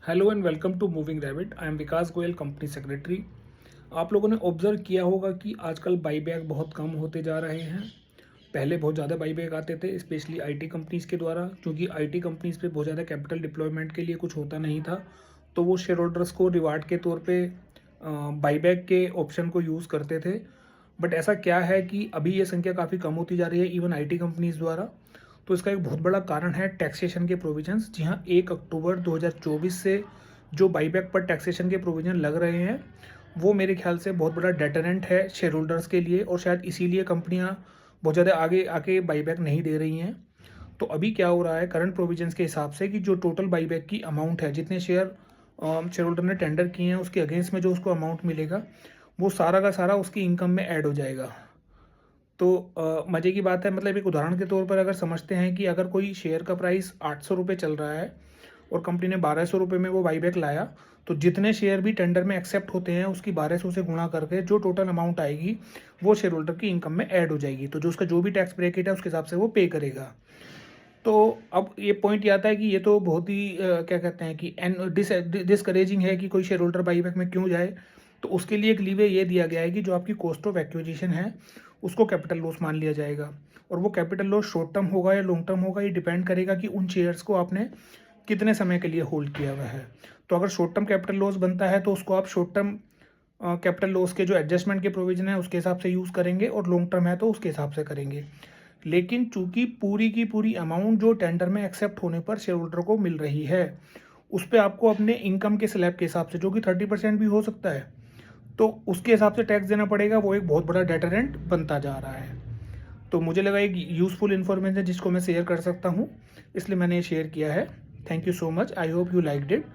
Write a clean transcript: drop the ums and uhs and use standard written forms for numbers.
Hello and welcome to moving rabbit. I am Vikas Goyal, company secretary. आप लोगों ने observe किया होगा कि आजकल बाईबैक बहुत कम होते जा रहे हैं। पहले बहुत ज़्यादा बाईबैक आते थे, स्पेशली आईटी कंपनीज़ के द्वारा, क्योंकि आईटी कंपनीज़ पे बहुत ज़्यादा कैपिटल डिप्लॉयमेंट के लिए कुछ होता नहीं था, तो वो शेयर होल्डर्स को रिवार्ड के तौर पे बाईबैक के ऑप्शन को यूज़ करते थे। बट ऐसा क्या है कि अभी ये संख्या काफ़ी कम होती जा रही है इवन आईटी कंपनीज़ द्वारा। तो इसका एक बहुत बड़ा कारण है टैक्सेशन के प्रोविजंस। जी हाँ, 1 अक्टूबर 2024 से जो बाईबैक पर टैक्सेशन के प्रोविजन लग रहे हैं, वो मेरे ख्याल से बहुत बड़ा डेटरेंट है शेयर होल्डर्स के लिए, और शायद इसीलिए कंपनियां बहुत ज़्यादा आगे आके बाईबैक नहीं दे रही हैं। तो अभी क्या हो रहा है करंट प्रोविजंस के हिसाब से कि जो टोटल बाईबैक की अमाउंट है, जितने शेयर होल्डर ने टेंडर किए हैं, उसके अगेंस्ट में जो उसको अमाउंट मिलेगा, वो सारा का सारा उसकी इनकम में ऐड हो जाएगा। तो मज़े की बात है, मतलब एक उदाहरण के तौर पर अगर समझते हैं कि अगर कोई शेयर का प्राइस 800 रुपये चल रहा है और कंपनी ने 1200 रुपये में वो बाईबैक लाया, तो जितने शेयर भी टेंडर में एक्सेप्ट होते हैं उसकी 1200 से गुणा करके जो टोटल अमाउंट आएगी वो शेयर होल्डर की इनकम में ऐड हो जाएगी। तो जो उसका जो भी टैक्स ब्रैकेट है उसके हिसाब से वो पे करेगा। तो अब ये पॉइंट ये आता है कि ये तो बहुत ही क्या कहते हैं कि डिसकरेजिंग है कि कोई शेयर होल्डर बाईबैक में क्यों जाए। तो उसके लिए एक लीवे ये दिया गया है कि जो आपकी कॉस्ट ऑफ एक्विजिशन है उसको कैपिटल लॉस मान लिया जाएगा, और वो कैपिटल लॉस शॉर्ट टर्म होगा या लॉन्ग टर्म होगा, ये डिपेंड करेगा कि उन शेयर्स को आपने कितने समय के लिए होल्ड किया हुआ है। तो अगर शॉर्ट टर्म कैपिटल लॉस बनता है तो उसको आप शॉर्ट टर्म कैपिटल लॉस के जो एडजस्टमेंट के प्रोविजन है उसके हिसाब से यूज़ करेंगे, और लॉन्ग टर्म है तो उसके हिसाब से करेंगे। लेकिन चूंकि पूरी की पूरी अमाउंट जो टेंडर में एक्सेप्ट होने पर शेयर होल्डर को मिल रही है, उस पर आपको अपने इनकम के स्लैब के हिसाब से, जो कि 30% भी हो सकता है, तो उसके हिसाब से टैक्स देना पड़ेगा। वो एक बहुत बड़ा डेटरेंट बनता जा रहा है। तो मुझे लगा एक यूज़फुल इन्फॉर्मेशन जिसको मैं शेयर कर सकता हूँ, इसलिए मैंने ये शेयर किया है। Thank you so much, I hope you liked it.